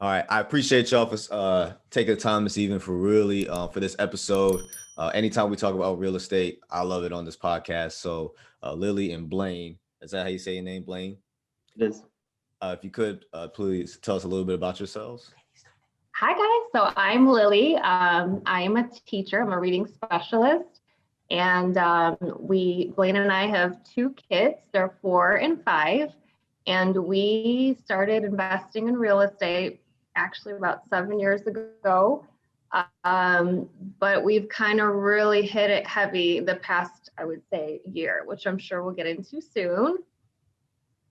All right. I appreciate y'all for taking the time this evening for really for this episode. Anytime we talk about real estate, I love it on this podcast. So Lily and Blaine, is that how you say your name, Blaine? It is. If you could please tell us a little bit about yourselves. Hi guys, so I'm Lily. I am a teacher, I'm a reading specialist. And Blaine and I have two kids, they're 4 and 5. And we started investing in real estate actually about 7 years ago. But we've kind of really hit it heavy the past, I would say, year, which I'm sure we'll get into soon.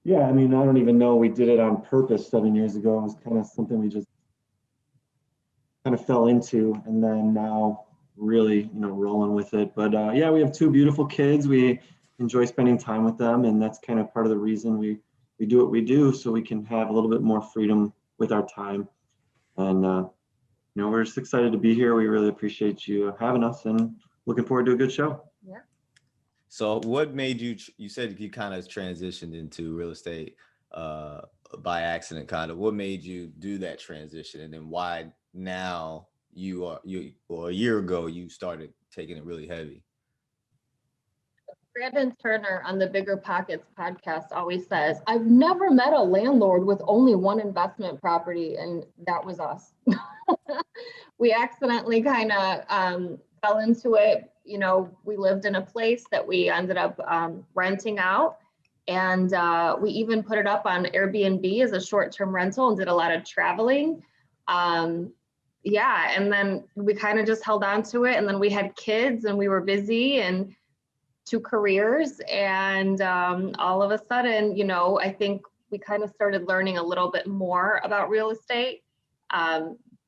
Yeah, I mean, I don't even know we did it on purpose 7 years ago. It was kind of something we just kind of fell into, and then now really, rolling with it. But yeah, we have two beautiful kids. We enjoy spending time with them, and that's kind of part of the reason we do what we do, so we can have a little bit more freedom with our time. And we're just excited to be here. We really appreciate you having us, and looking forward to a good show. Yeah. So what made you said you kind of transitioned into real estate by accident, kind of. What made you do that transition, and then why now or a year ago you started taking it really heavy? Brandon Turner on the Bigger Pockets podcast always says, I've never met a landlord with only one investment property, and that was us. We accidentally kind of fell into it. We lived in a place that we ended up renting out, and we even put it up on Airbnb as a short-term rental and did a lot of traveling. Yeah, and then we kind of just held on to it, and then we had kids and we were busy and 2 careers, and all of a sudden, I think we kind of started learning a little bit more about real estate.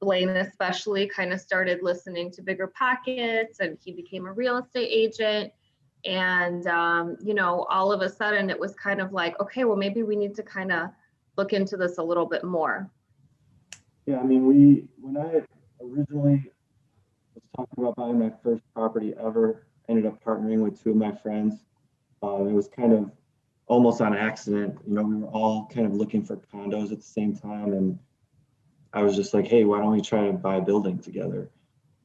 Blaine especially kind of started listening to Bigger Pockets, and he became a real estate agent. And, all of a sudden it was kind of like, okay, well, maybe we need to kind of look into this a little bit more. Yeah, I mean, when I originally was talking about buying my first property ever, ended up partnering with 2 of my friends. It was kind of almost on accident. We were all kind of looking for condos at the same time, and I was just like, hey, why don't we try to buy a building together?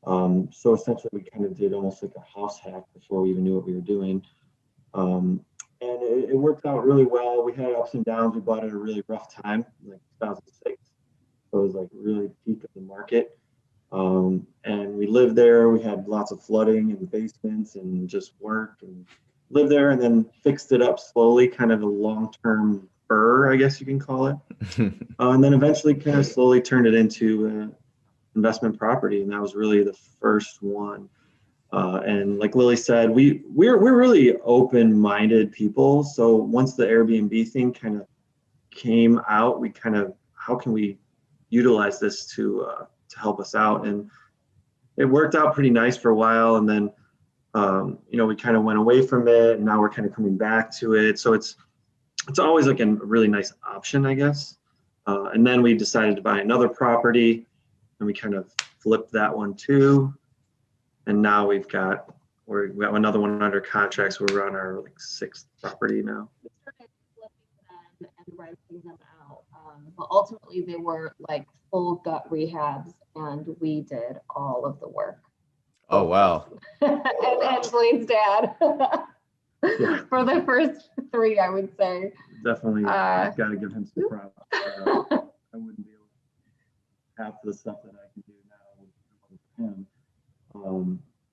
So essentially we kind of did almost like a house hack before we even knew what we were doing. And it worked out really well. We had ups and downs. We bought at a really rough time, like 2006. So it was like really peak of the market. And we lived there. We had lots of flooding in the basements and just worked and lived there, and then fixed it up slowly, kind of a long-term BRRRR, I guess you can call it. And then eventually kind of slowly turned it into an investment property. And that was really the first one. And like Lily said, we're really open-minded people. So once the Airbnb thing kind of came out, we kind of, how can we utilize this to help us out? And it worked out pretty nice for a while. And then, we kind of went away from it, and now we're kind of coming back to it. So it's always like a really nice option, I guess. And then we decided to buy another property, and we kind of flipped that one too. And now we got another one under contract. So we're on our 6th property now. We started flipping them and renting them out. But ultimately they were like full gut rehabs, and we did all of the work. Oh, wow. and Blaine's dad. Yeah. For the first 3, I would say. Definitely got to give him some props. I wouldn't be able to half the stuff that I can do now with him.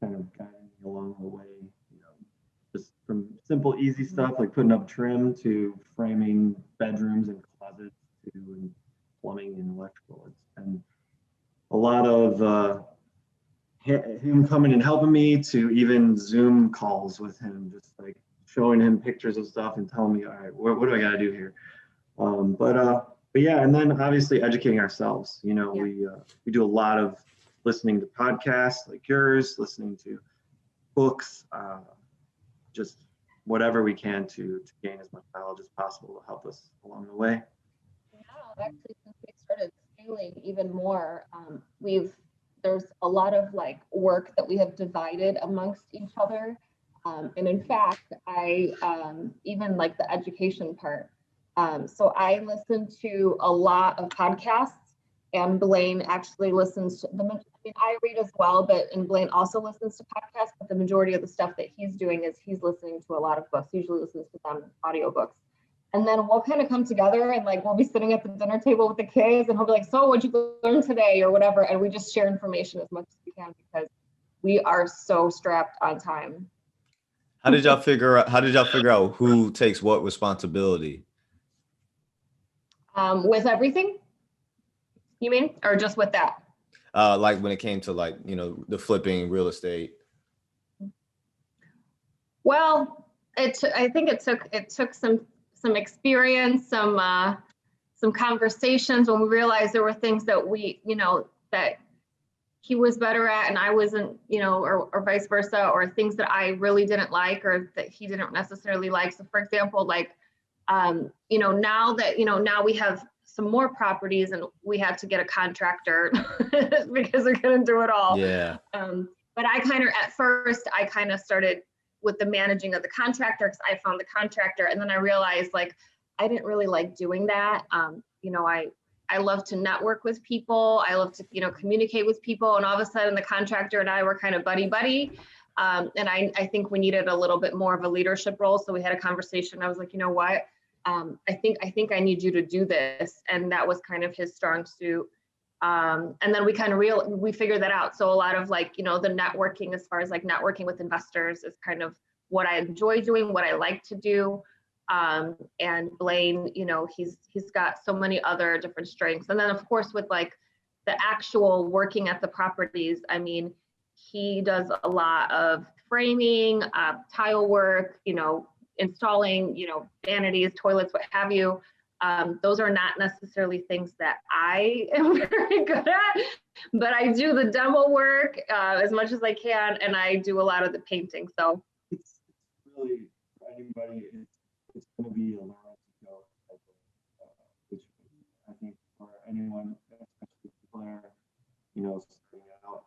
Kind of guiding me along the way, just from simple, easy stuff like putting up trim to framing bedrooms and closets to plumbing and electrical. It's been a lot of him coming and helping me, to even Zoom calls with him, just like showing him pictures of stuff and telling me, all right, what do I got to do here? But yeah, and then obviously educating ourselves. We do a lot of listening to podcasts like yours, listening to books, just whatever we can to gain as much knowledge as possible to help us along the way. Yeah, actually, since we started scaling even more, there's a lot of work that we have divided amongst each other. And in fact, I even like the education part. So I listen to a lot of podcasts, And Blaine actually listens to I mean, I read as well, and Blaine also listens to podcasts, but the majority of the stuff that he's doing is he's listening to a lot of books, usually listens to them audiobooks. And then we'll kind of come together and like, we'll be sitting at the dinner table with the kids and he'll be like, so what'd you learn today or whatever. And we just share information as much as we can because we are so strapped on time. How did y'all figure out who takes what responsibility? With everything, you mean, or just with that? Like when it came to like, you know, the flipping real estate. Well, I think it took some experience, some conversations when we realized there were things that we, you know, that he was better at and I wasn't, you know, or vice versa, or things that I really didn't like or that he didn't necessarily like. So for example, like, you know, now we have some more properties and we had to get a contractor because they're going to do it all. Yeah. But at first I kind of started with the managing of the contractor because I found the contractor. And then I realized like, I didn't really like doing that. You know, I love to network with people. I love to, you know, communicate with people. And all of a sudden the contractor and I were kind of buddy. And I think we needed a little bit more of a leadership role. So we had a conversation. I was like, you know what? I think I need you to do this. And that was kind of his strong suit. And then we figured that out. So a lot of like, you know, the networking, as far as like networking with investors is kind of what I enjoy doing, what I like to do. And Blaine, you know, he's got so many other different strengths. And then of course, with like the actual working at the properties, I mean, he does a lot of framing, tile work, you know, installing, you know, vanities, toilets, what have you. Those are not necessarily things that I am very good at, but I do the demo work as much as I can, and I do a lot of the painting. So it's really, for anybody, it's going to be a learn as you go type of situation. I think for anyone, especially people that are, you know, starting out,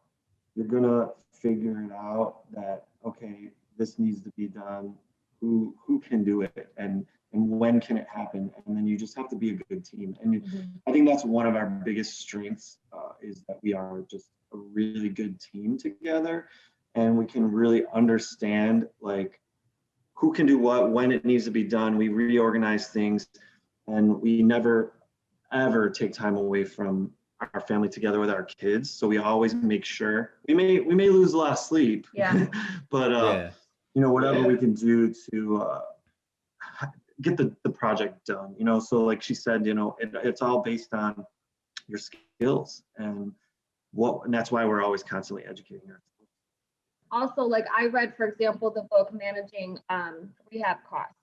you're going to figure it out that, okay, this needs to be done. Who can do it and when can it happen? And then you just have to be a good team. And I think that's one of our biggest strengths is that we are just a really good team together, and we can really understand like who can do what, when it needs to be done. We reorganize things, and we never ever take time away from our family together with our kids. So we always make sure we may lose a lot of sleep, but Yeah. you know, whatever we can do to get the project done, you know. So like she said, you know, it's all based on your skills and that's why we're always constantly educating ourselves. Also, like I read, for example, the book Managing Rehab Costs.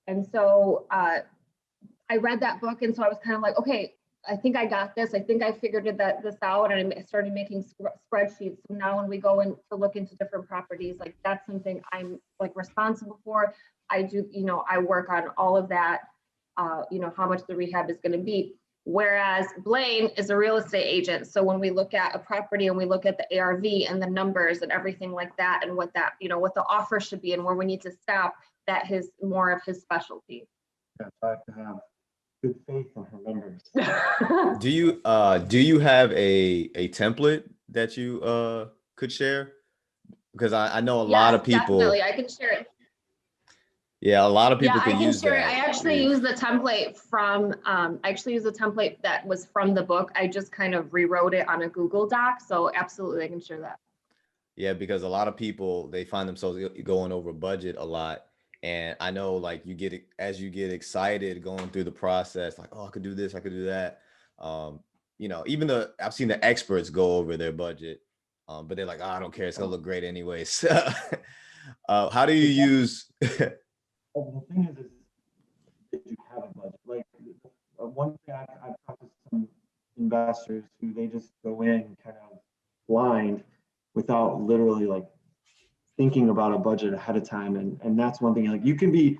And so I read that book. And so I was kind of like, okay, I think I got this. I think I figured this out, and I started making spreadsheets. So now when we go in to look into different properties, like that's something I'm like responsible for. I do, you know, I work on all of that, you know, how much the rehab is going to be. Whereas Blaine is a real estate agent. So when we look at a property and we look at the ARV and the numbers and everything like that, and what that, you know, what the offer should be and where we need to stop, that is more of his specialty. Yeah, so I have to have good faith in her numbers. Do you have a template that you could share? Because I know a lot of people. Definitely, I can share it. Yeah, a lot of people I can use share that. it. I actually use the template from, that was from the book. I just kind of rewrote it on a Google Doc. So absolutely, I can share that. Yeah, because a lot of people, they find themselves going over budget a lot. And I know like as you get excited going through the process, like, oh, I could do this, I could do that. You know, even though I've seen the experts go over their budget, but they're like, oh, I don't care, it's gonna look great anyways. How do you use? The thing is that you have a budget. Like one thing I've talked to some investors who they just go in kind of blind without literally like thinking about a budget ahead of time. And that's one thing, like you can be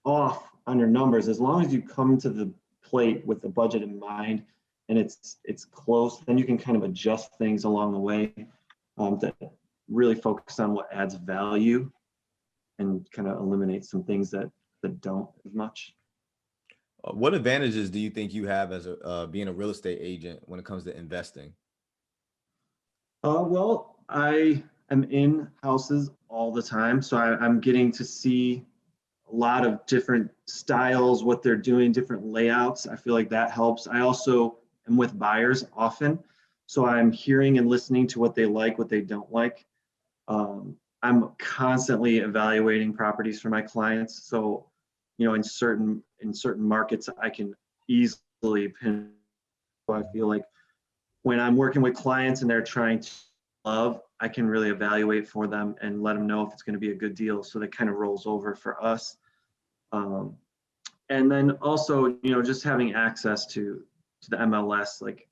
off on your numbers as long as you come to the plate with the budget in mind and it's close, then you can kind of adjust things along the way to really focus on what adds value and kind of eliminate some things that don't as much. What advantages do you think you have as a being a real estate agent when it comes to investing? Well, I am in houses all the time, so I'm getting to see a lot of different styles, what they're doing, different layouts. I feel like that helps. I also am with buyers often, so I'm hearing and listening to what they like, what they don't like. I'm constantly evaluating properties for my clients. So, in certain markets, I can easily pin. So I feel like when I'm working with clients and they're trying to love, I can really evaluate for them and let them know if it's going to be a good deal. So that kind of rolls over for us. Um, and then also, just having access to the MLS, like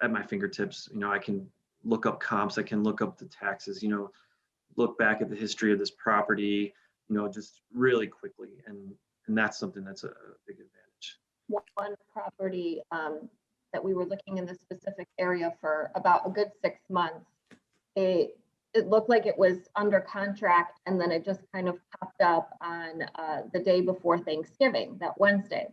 at my fingertips, I can look up comps, I can look up the taxes, look back at the history of this property, just really quickly. And that's something that's a big advantage. One property that we were looking in this specific area for about a good 6 months. It looked like it was under contract, and then it just kind of popped up on the day before Thanksgiving, that Wednesday.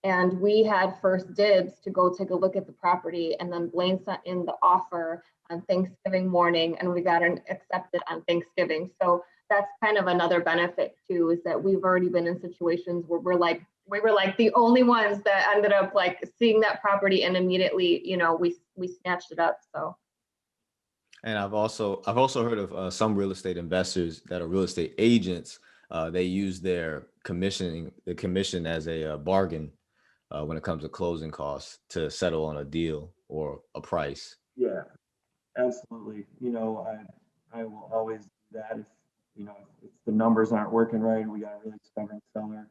And we had first dibs to go take a look at the property, and then Blaine sent in the offer on Thanksgiving morning, and we got it accepted on Thanksgiving. So that's kind of another benefit too, is that we've already been in situations where we were like the only ones that ended up like seeing that property, and immediately, we snatched it up. So. And I've also heard of some real estate investors that are real estate agents. They use the commission as a bargain when it comes to closing costs to settle on a deal or a price. Yeah, absolutely. I will always do that if the numbers aren't working right, we got a really stubborn seller.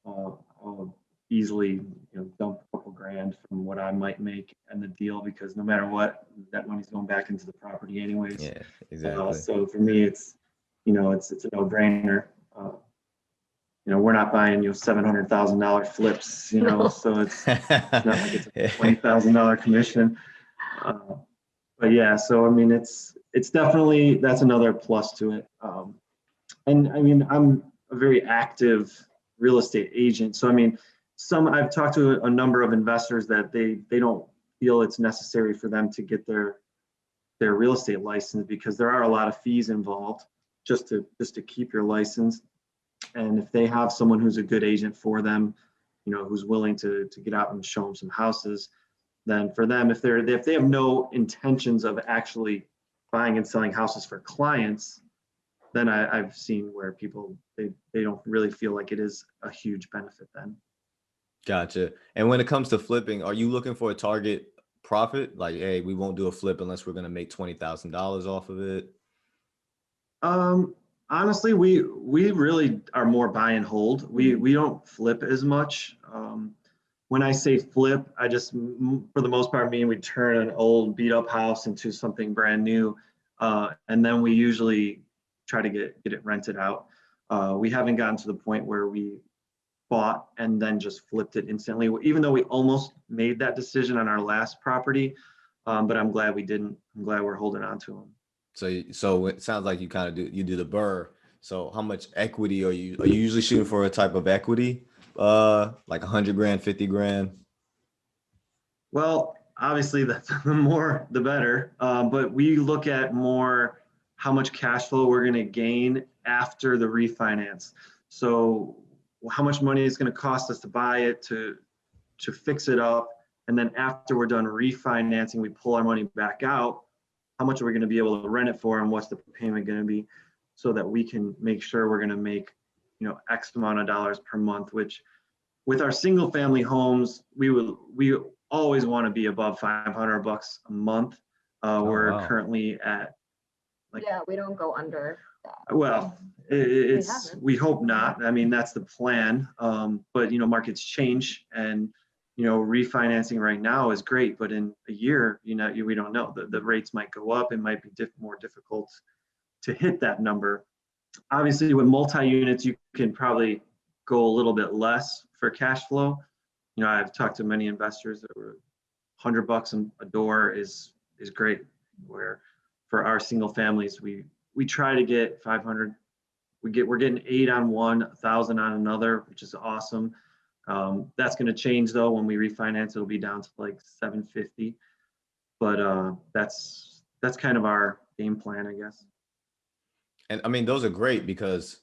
I'll easily, dump a couple grand from what I might make in the deal, because no matter what, that money's going back into the property anyways. Yeah, exactly. So for me, it's a no-brainer. We're not buying $700,000 flips, so it's not like it's a $20,000 commission. But yeah, so I mean, it's definitely, that's another plus to it. And I mean, I'm a very active real estate agent, so I mean, I've talked to a number of investors that they don't feel it's necessary for them to get their real estate license, because there are a lot of fees involved just to keep your license. And if they have someone who's a good agent for them, who's willing to get out and show them some houses, then for them, if they have no intentions of actually buying and selling houses for clients, then I've seen where people, they don't really feel like it is a huge benefit then. Gotcha. And when it comes to flipping, are you looking for a target profit? Like, hey, we won't do a flip unless we're going to make $20,000 off of it. Honestly, we really are more buy and hold. We don't flip as much. When I say flip, I just, for the most part, we turn an old beat up house into something brand new. And then we usually try to get it rented out. We haven't gotten to the point where we bought and then just flipped it instantly, even though we almost made that decision on our last property. But I'm glad we didn't. I'm glad we're holding on to them. So it sounds like you kind of do the BRRRR. So how much equity are you usually shooting for? A type of equity, like 100 grand, 50 grand? Well, obviously the more the better. But we look at more how much cash flow we're going to gain after the refinance. So how much money is going to cost us to buy it, to fix it up, and then after we're done refinancing, we pull our money back out. How much are we going to be able to rent it for, and what's the payment going to be, so that we can make sure we're going to make, X amount of dollars per month, which with our single family homes, we always want to be above $500 a month. We're currently at we don't go under that. Well, we hope not. I mean, that's the plan. But markets change, and refinancing right now is great, but in a year, we don't know. The rates might go up. It might be more difficult to hit that number. Obviously, with multi-units, you can probably go a little bit less for cash flow. I've talked to many investors that were $100 a door is great. Where for our single families, we try to get 500. We're getting 8 on one, 1,000 on another, which is awesome. That's going to change though. When we refinance, it'll be down to like 750. But that's kind of our game plan, I guess. And I mean, those are great because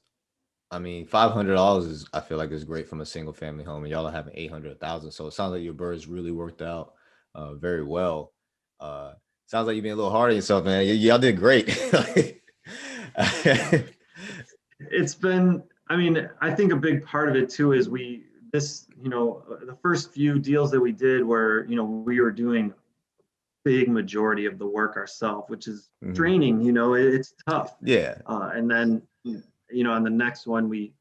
I mean, $500 is, I feel like, is great from a single family home, and y'all are having 800,000. So it sounds like your BRRRRs really worked out very well. Sounds like you've been a little hard on yourself, man. Y'all did great. It's been, I mean, I think a big part of it too is the first few deals that we did were, we were doing big majority of the work ourselves, which is draining, it's tough. Yeah. And then, on the next one, we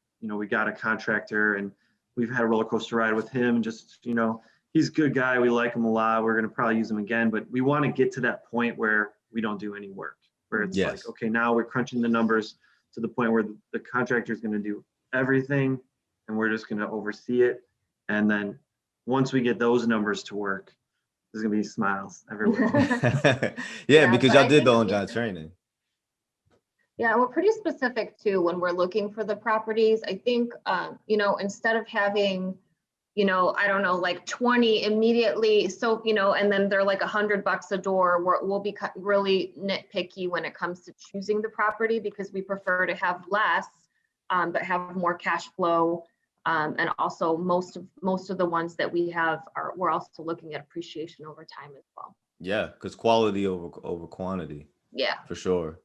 got a contractor, and we've had a roller coaster ride with him. Just, he's a good guy. We like him a lot. We're going to probably use him again, but we want to get to that point where we don't do any work, where it's like, okay, now we're crunching the numbers to the point where the contractor is going to do everything, and we're just going to oversee it. And then once we get those numbers to work, there's going to be smiles everywhere. Yeah, because y'all did the on-job training. Yeah, we're pretty specific too when we're looking for the properties. I think, instead of having, I don't know, like 20 immediately. So, and then they're like $100 a door. We'll be really nitpicky when it comes to choosing the property, because we prefer to have less, but have more cash flow. And also most of the ones that we have we're also looking at appreciation over time as well. Yeah, because quality over quantity. Yeah, for sure.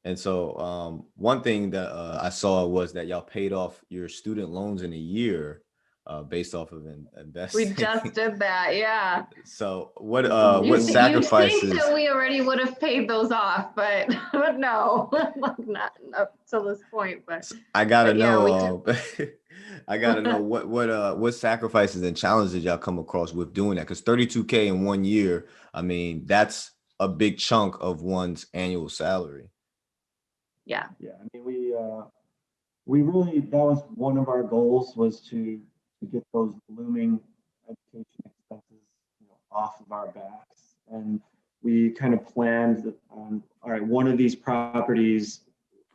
And so one thing that I saw was that y'all paid off your student loans in a year based off of investing. We just did that, yeah. So what sacrifices? You think that we already would have paid those off, but no, not up till this point. But I gotta know. I gotta know what sacrifices and challenges y'all come across with doing that, because $32K in 1 year, I mean, that's a big chunk of one's annual salary. Yeah. Yeah. I mean, we really, that was one of our goals, was to get those looming education expenses, off of our backs. And we kind of planned on, all right, one of these properties,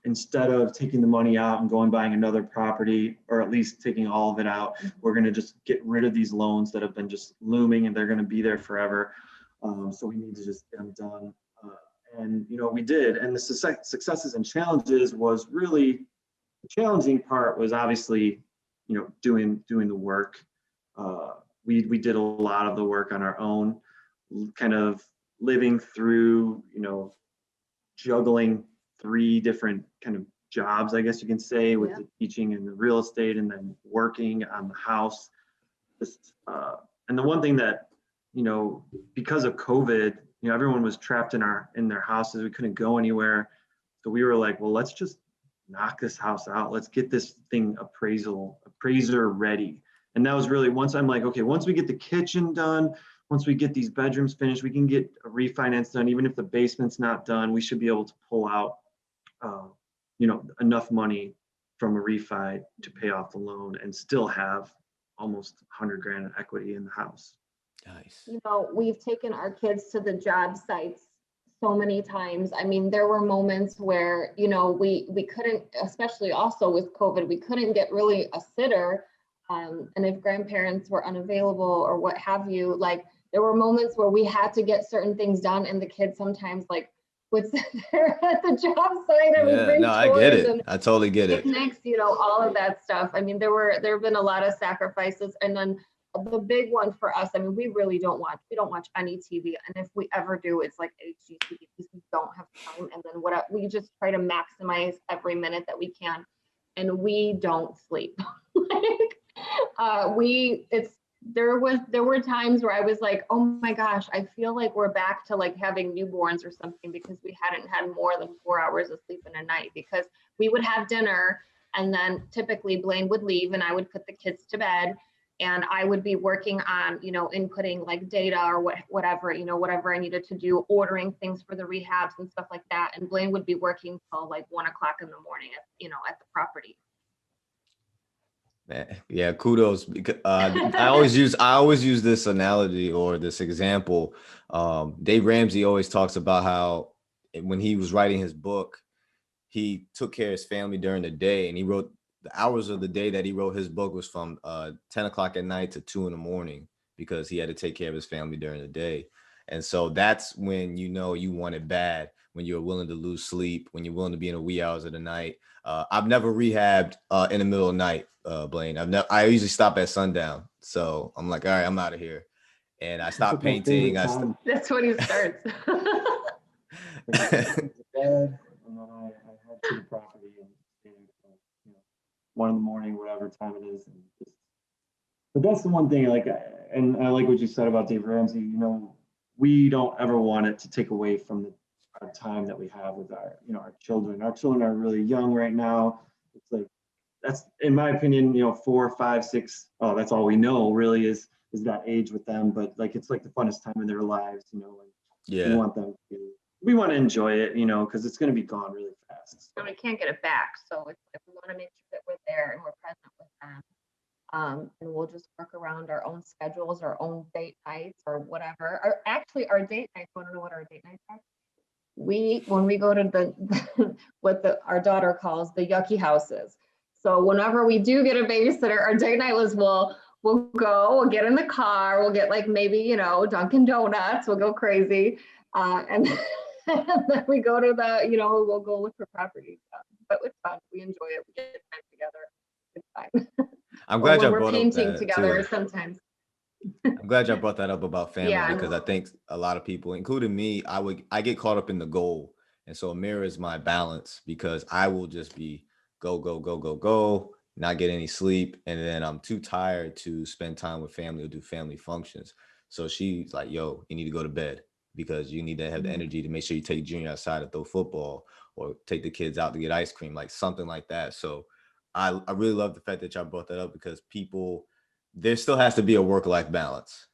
instead of taking the money out and going buying another property, or at least taking all of it out, we're going to just get rid of these loans that have been just looming, and they're going to be there forever. So we need to just get them done. And, we did. And the successes and challenges was really, the challenging part was obviously, doing the work. We did a lot of the work on our own, kind of living through, juggling 3 different kind of jobs, I guess you can say, with the teaching and the real estate, and then working on the house. And the one thing that, because of COVID, everyone was trapped in their houses. We couldn't go anywhere. So we were like, well, let's just knock this house out. Let's get this thing appraiser ready. And that was really, once I'm like, okay, once we get the kitchen done, once we get these bedrooms finished, we can get a refinance done. Even if the basement's not done, we should be able to pull out, enough money from a refi to pay off the loan and still have almost 100 grand in equity in the house. Nice. We've taken our kids to the job sites so many times. I mean, there were moments where, we couldn't, especially also with COVID, we couldn't get really a sitter. And if grandparents were unavailable or what have you, like, there were moments where we had to get certain things done, and the kids sometimes would sit there at the job site and would bring I get it. I totally get it. Picnics, all of that stuff. I mean, there have been a lot of sacrifices. And then the big one for us, I mean, we don't watch any TV. And if we ever do, it's like HGTV, because we don't have time. And then we just try to maximize every minute that we can. And we don't sleep. There were times where I was like, oh my gosh, I feel like we're back to having newborns or something, because we hadn't had more than 4 hours of sleep in a night, because we would have dinner, and then typically Blaine would leave and I would put the kids to bed, and I would be working on, inputting data or whatever I needed to do, ordering things for the rehabs and stuff like that. And Blaine would be working till 1 o'clock in the morning at the property. Yeah, kudos. Because I always use this analogy or this example. Dave Ramsey always talks about how when he was writing his book, he took care of his family during the day, and he wrote the hours of the day that he wrote his book was from 10 o'clock at night to 2 in the morning because he had to take care of his family during the day. And so that's when you know you want it bad, when you're willing to lose sleep, when you're willing to be in the wee hours of the night. I've never rehabbed in the middle of the night, Blaine. I usually stop at sundown. So I'm like, all right, I'm out of here. And I stopped That's my favorite painting. time. That's when he starts. Like, I get to bed, and then I head to the property and stay until, 1 in the morning, whatever time it is. And just, but that's the one thing, like, and I like what you said about Dave Ramsey. We don't ever want it to take away from our time that we have with our children. Our children are really young right now. It's like, that's, in my opinion, 4, 5, 6. Oh, that's all we know really is that age with them. But like, it's like the funnest time in their lives, and Yeah. We want to enjoy it, because it's going to be gone really fast. And we can't get it back. So if we want to make sure that we're there and we're present with them, and we'll just work around our own schedules, our own date nights or whatever. Our date nights, want to know what our date nights are? When we go to the our daughter calls the yucky houses. So whenever we do get a babysitter, our date night was we'll go, we'll get in the car, we'll get like maybe, Dunkin' Donuts, we'll go crazy. And then we go to we'll go look for properties. But it's fun. We enjoy it. We get time together. It's fine. I'm glad y'all we're brought up painting that together too. sometimes. I'm glad y'all brought that up about family Yeah. because I think a lot of people, including me, I get caught up in the goal. And so a mirror is my balance because I will just be go, go, go, go, go, not get any sleep. And then I'm too tired to spend time with family or do family functions. So she's like, yo, you need to go to bed because you need to have the energy to make sure you take Junior outside to throw football or take the kids out to get ice cream, like something like that. So I really love the fact that y'all brought that up because there still has to be a work-life balance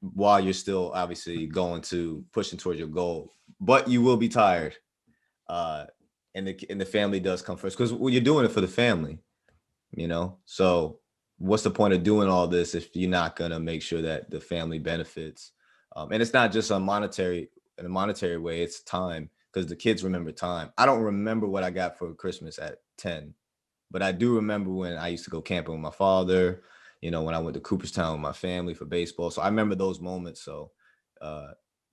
while you're still obviously pushing towards your goal, but you will be tired. And the family does come first because you're doing it for the family, so what's the point of doing all this if you're not going to make sure that the family benefits? And it's not just in a monetary way, it's time because the kids remember time. I don't remember what I got for Christmas at 10. But I do remember when I used to go camping with my father, when I went to Cooperstown with my family for baseball. So I remember those moments. So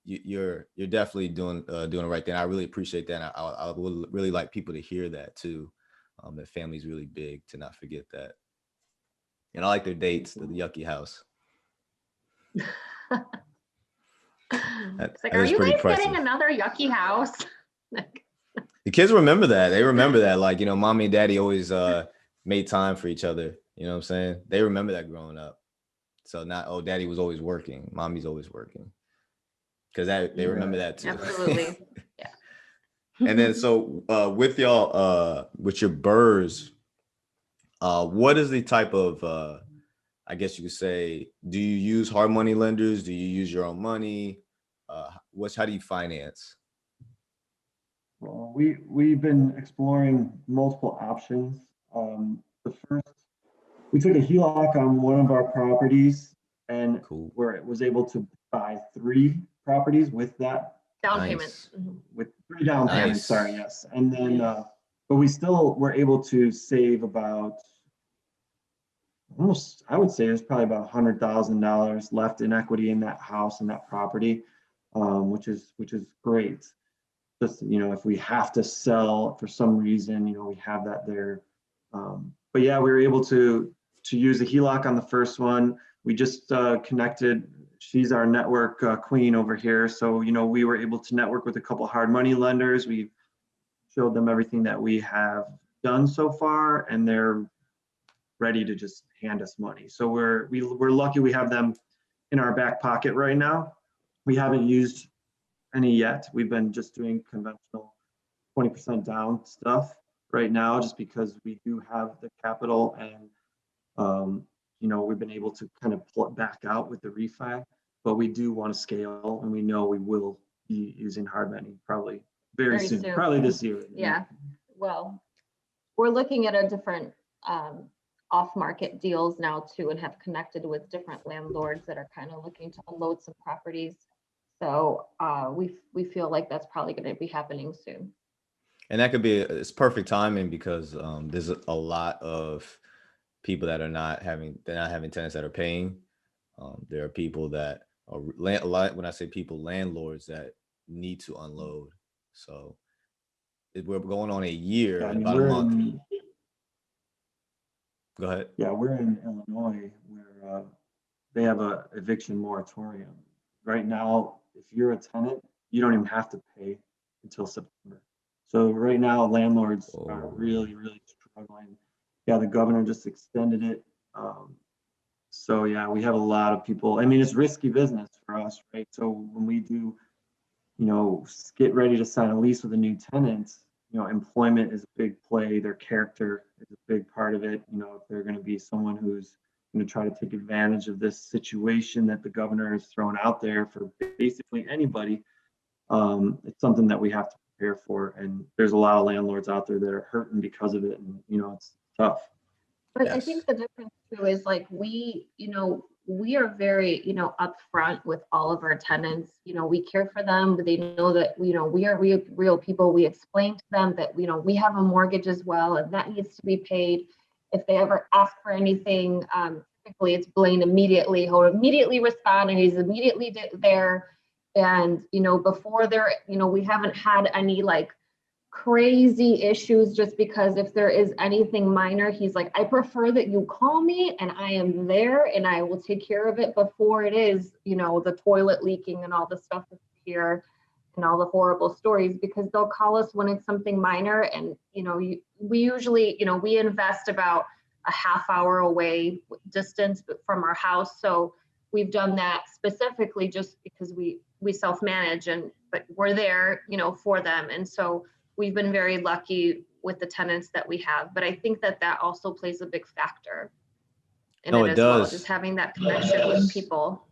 you're definitely doing the right thing. I really appreciate that. And I would really like people to hear that too. That family's really big, to not forget that. And I like their dates, the yucky house. It's like, are you guys getting another yucky house? The kids remember that. They remember that. Like, mommy and daddy always made time for each other. You know what I'm saying? They remember that growing up. So not, daddy was always working. Mommy's always working. Because they remember that too. Absolutely. Yeah. And then so with y'all, with your BRRRRs, what is the type of, I guess you could say, do you use hard money lenders? Do you use your own money? How do you finance? Well, we've been exploring multiple options. The first, we took a HELOC on one of our properties, and Cool. where it was able to buy 3 properties with that down payment. with 3 down payments. Sorry, yes, and then but we still were able to save about almost, I would say there's probably about $100,000 left in equity in that house and that property, which is great. Just, if we have to sell for some reason, we have that there. But yeah, we were able to use a HELOC on the first one. We just connected. She's our network queen over here. So, we were able to network with a couple hard money lenders. We showed them everything that we have done so far, and they're ready to just hand us money. So we're lucky we have them in our back pocket right now. We haven't used any yet. We've been just doing conventional 20% down stuff right now, just because we do have the capital, and we've been able to kind of pull it back out with the refi, but we do want to scale, and we know we will be using hard money probably very soon, probably this year. Yeah. Well, we're looking at a different off-market deals now too, and have connected with different landlords that are kind of looking to unload some properties. So we feel like that's probably going to be happening soon. And that could be, it's perfect timing because there's a lot of people that are they're not having tenants that are paying. There are people that are a lot, when I say people, landlords that need to unload. So we're going on a year Yeah, I in mean, about a month. Go ahead. yeah, we're in Illinois where they have a eviction moratorium. Right now, if you're a tenant, you don't even have to pay until September. So right now, landlords are Oh, really, really struggling. Yeah, the governor just extended it. So yeah, we have a lot of people. I mean, it's risky business for us, right? So when we do, get ready to sign a lease with a new tenant, employment is a big play. Their character is a big part of it. If they're going to be someone who's going to try to take advantage of this situation that the governor has thrown out there for basically anybody, it's something that we have to prepare for. And there's a lot of landlords out there that are hurting because of it. And, it's tough. But I yes. think the difference too is like we are very, upfront with all of our tenants. We care for them, but they know that, we are real people. We explain to them that, we have a mortgage as well, and that needs to be paid. If they ever ask for anything, typically it's Blaine immediately. He'll immediately respond, and he's immediately there. And, before there, we haven't had any like crazy issues, just because if there is anything minor, he's like, I prefer that you call me and I am there and I will take care of it before it is, the toilet leaking and all the stuff that's here and all the horrible stories, because they'll call us when it's something minor. And, we usually, we invest about a half hour away distance from our house. So we've done that specifically just because we self-manage, but we're there, for them. And so we've been very lucky with the tenants that we have, but I think that also plays a big factor in No, it it as well, just does. having that connection with people.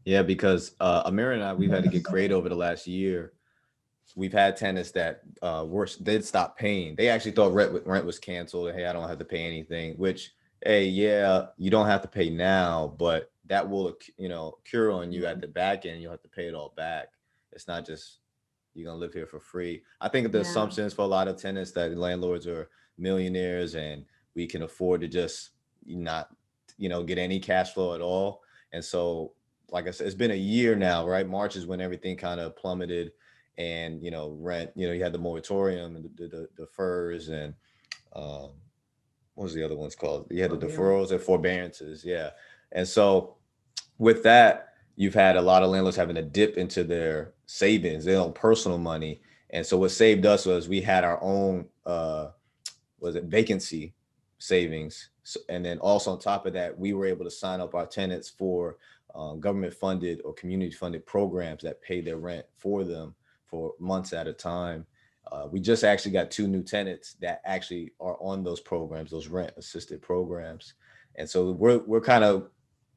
Yeah, because Amir and I, we've had to get creative over the last year. We've had tenants that did stop paying. They actually thought rent was canceled. Hey, I don't have to pay anything. Which, hey, yeah, you don't have to pay now, but that will, cure on you at the back end. You'll have to pay it all back. It's not just you're gonna live here for free. I think the Yeah. assumption is for a lot of tenants that landlords are millionaires and we can afford to just not, get any cash flow at all. And so, like I said, it's been a year now, right? March is when everything kind of plummeted, and rent. You had the moratorium and the deferrals and um, what was the other ones called? You had the deferrals and forbearances, yeah. And so with that, you've had a lot of landlords having to dip into their savings, their own personal money. And so what saved us was we had our own was it vacancy savings. So, and then also on top of that, we were able to sign up our tenants for government funded or community funded programs that pay their rent for them for months at a time. We just actually got 2 new tenants that actually are on those programs, those rent assisted programs. And so we're kind of,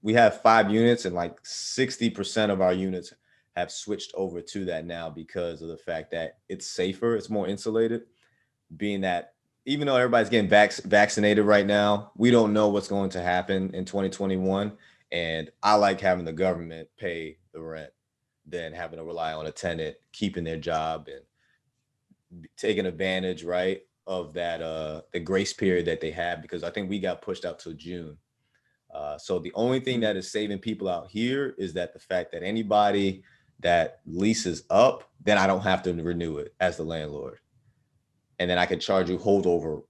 we have 5 units, and like 60% of our units have switched over to that now because of the fact that it's safer, it's more insulated, being that even though everybody's getting vaccinated right now, we don't know what's going to happen in 2021. And I like having the government pay the rent than having to rely on a tenant keeping their job and taking advantage, right, of that the grace period that they have, because I think we got pushed out till June. So the only thing that is saving people out here is that the fact that anybody that leases up, then I don't have to renew it as the landlord. And then I could charge you holdover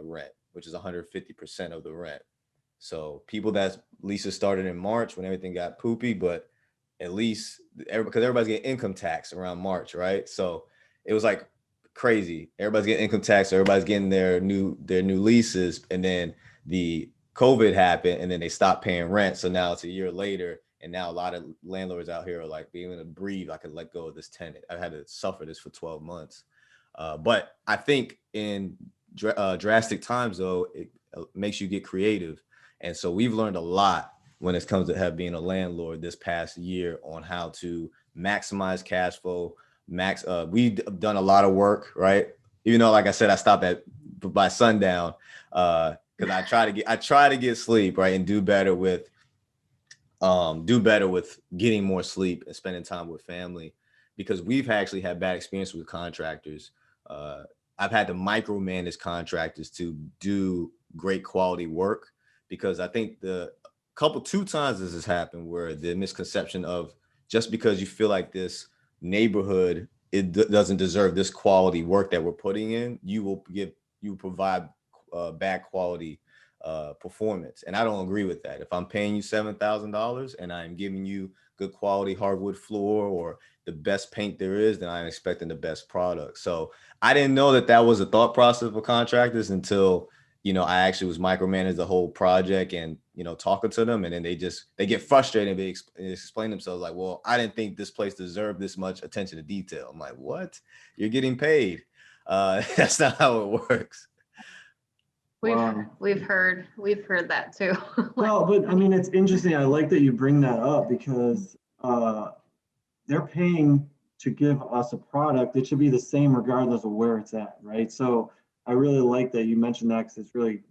rent, which is 150% of the rent. So people that leases started in March when everything got poopy, but at least because everybody's getting income tax around March, right? So it was like crazy. Everybody's getting income tax, so everybody's getting their new leases, and then the COVID happened, and then they stopped paying rent. So now it's a year later, and now a lot of landlords out here are like, being able to breathe, I could let go of this tenant. I had to suffer this for 12 months. But I think in drastic times, though, it makes you get creative. And so we've learned a lot when it comes to being a landlord this past year on how to maximize cash flow. We've done a lot of work, right? Even though, like I said, I stopped by sundown because I try to get sleep, right, and do better with getting more sleep and spending time with family, because we've actually had bad experiences with contractors I've had to micromanage contractors to do great quality work, because I think two times this has happened where the misconception of just because you feel like this neighborhood doesn't deserve this quality work that we're putting in, you provide bad quality performance. And I don't agree with that. If I'm paying you $7,000 and I'm giving you good quality hardwood floor or the best paint there is, then I'm expecting the best product. So I didn't know that was a thought process for contractors until, I actually was micromanaging the whole project and, talking to them, and then they get frustrated and they explain themselves like, well, I didn't think this place deserved this much attention to detail. I'm like, what? You're getting paid. That's not how it works. We've heard that too. Well, but I mean, it's interesting. I like that you bring that up, because they're paying to give us a product. It should be the same regardless of where it's at, right? So I really like that you mentioned that, because it's really,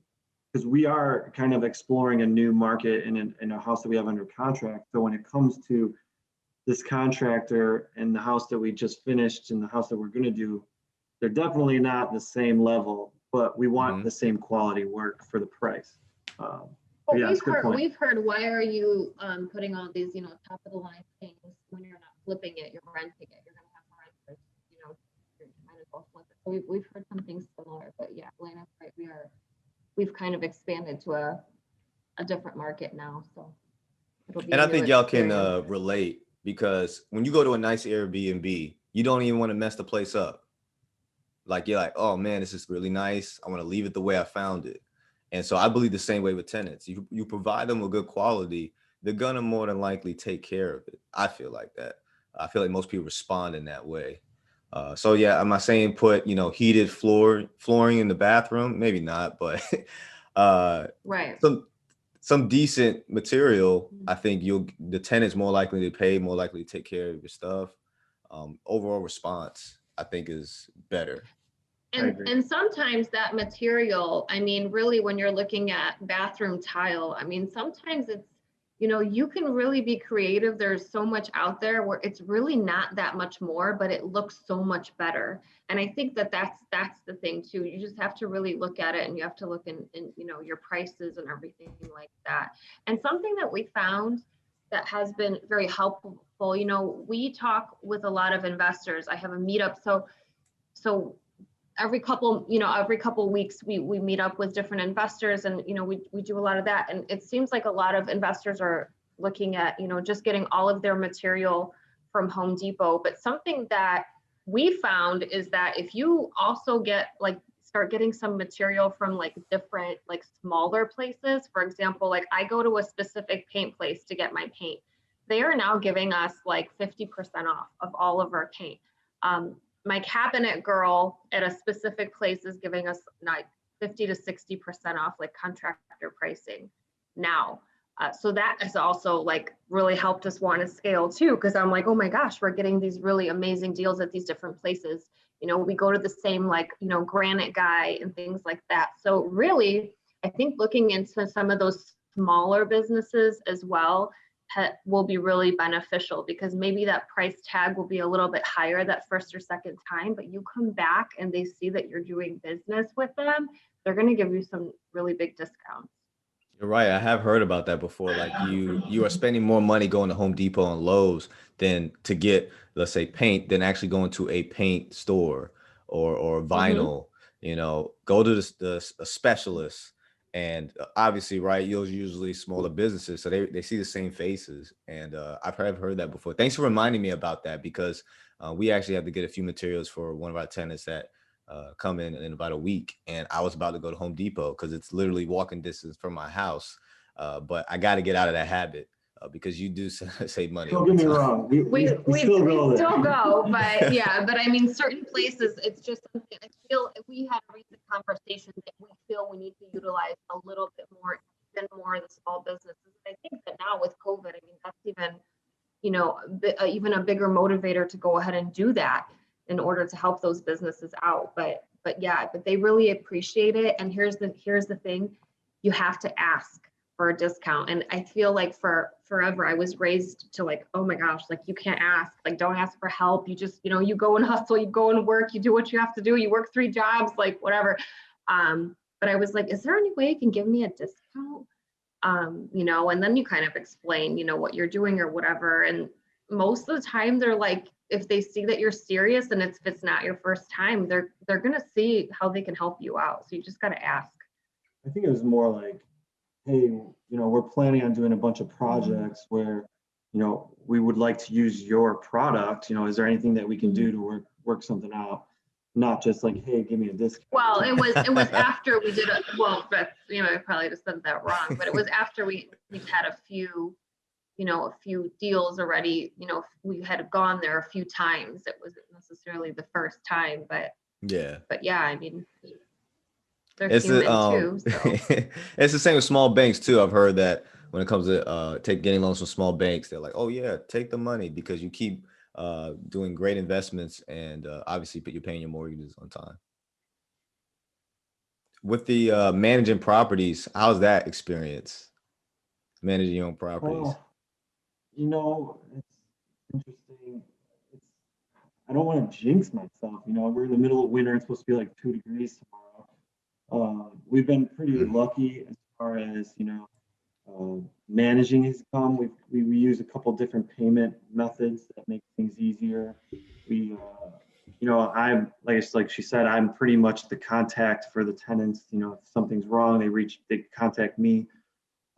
because we are kind of exploring a new market in a house that we have under contract. So when it comes to this contractor and the house that we just finished and the house that we're going to do, they're definitely not the same level, but we want the same quality work for the price. Well, yeah, we've heard, why are you putting all these, top of the line things when you're not flipping it, you're renting it, you're going to have renters, you might as well flip it. So we've heard something similar, but yeah, Blaine, that's right. We've kind of expanded to a different market now. So it'll be, and I think y'all can relate, because when you go to a nice Airbnb, you don't even want to mess the place up. Like, you're like, oh man, this is really nice. I want to leave it the way I found it. And so I believe the same way with tenants. You provide them with good quality, they're gonna more than likely take care of it. I feel like that. I feel like most people respond in that way. So yeah, am I saying put heated flooring in the bathroom? Maybe not, but right. Some decent material. I think the tenant's more likely to pay, more likely to take care of your stuff. Overall response, I think, is better. And sometimes that material, I mean, really, when you're looking at bathroom tile, I mean, sometimes it's, you can really be creative. There's so much out there where it's really not that much more, but it looks so much better. And I think that's the thing too. You just have to really look at it, and you have to look in your prices and everything like that. And something that we found that has been very helpful, we talk with a lot of investors. I have a meetup. So every couple weeks we meet up with different investors, and we do a lot of that. And it seems like a lot of investors are looking at just getting all of their material from Home Depot. But something that we found is that if you also start getting some material from different smaller places, for example, I go to a specific paint place to get my paint, they are now giving us 50% off of all of our paint. My cabinet girl at a specific place is giving us 50 to 60% off, contractor pricing now. So that has also really helped us want to scale too, because I'm like, oh my gosh, we're getting these really amazing deals at these different places. We go to the same granite guy and things like that. So really, I think looking into some of those smaller businesses as well will be really beneficial, because maybe that price tag will be a little bit higher that first or second time, but you come back and they see that you're doing business with them, they're going to give you some really big discounts. You're right. I have heard about that before. Like you are spending more money going to Home Depot and Lowe's than to get, let's say, paint, than actually going to a paint store or vinyl. Go to a specialist. And obviously, right, you're usually smaller businesses, so they see the same faces. And I've heard that before. Thanks for reminding me about that, because we actually have to get a few materials for one of our tenants that come in about a week. And I was about to go to Home Depot because it's literally walking distance from my house. But I got to get out of that habit because you do save money. Don't get me wrong. We still go, but yeah, but I mean, certain places, it's just something I feel we had a recent conversation that we feel we need to utilize a little bit more, even more of the small businesses. I think that now with COVID, I mean, that's even, even a bigger motivator to go ahead and do that in order to help those businesses out. But yeah, but they really appreciate it. And here's the thing, you have to ask. for a discount. And I feel like for forever, I was raised to like, oh my gosh, like you can't ask, like don't ask for help. You just, you go and hustle, you go and work, you do what you have to do. You work 3 jobs, like whatever. But I was like, is there any way you can give me a discount? And then you kind of explain, what you're doing or whatever. And most of the time they're like, if they see that you're serious and if it's not your first time, they're going to see how they can help you out. So you just got to ask. I think it was more like, hey, we're planning on doing a bunch of projects where, we would like to use your product. Is there anything that we can do to work something out? Not just like, hey, give me a discount. Well, it was after we did that's, I probably just said that wrong, but it was after we've had a few deals already, we had gone there a few times. It wasn't necessarily the first time, but yeah, I mean, they're human too. So. It's the same with small banks too. I've heard that when it comes to getting loans from small banks, they're like, oh yeah, take the money because you keep doing great investments and obviously you're paying your mortgages on time. With the managing properties, how's that experience? Managing your own properties? It's interesting. I don't want to jinx myself. We're in the middle of winter. It's supposed to be like 2 degrees tomorrow. We've been pretty lucky as far as, managing income. We use a couple different payment methods that make things easier. We, I'm like she said, I'm pretty much the contact for the tenants. If something's wrong, they contact me,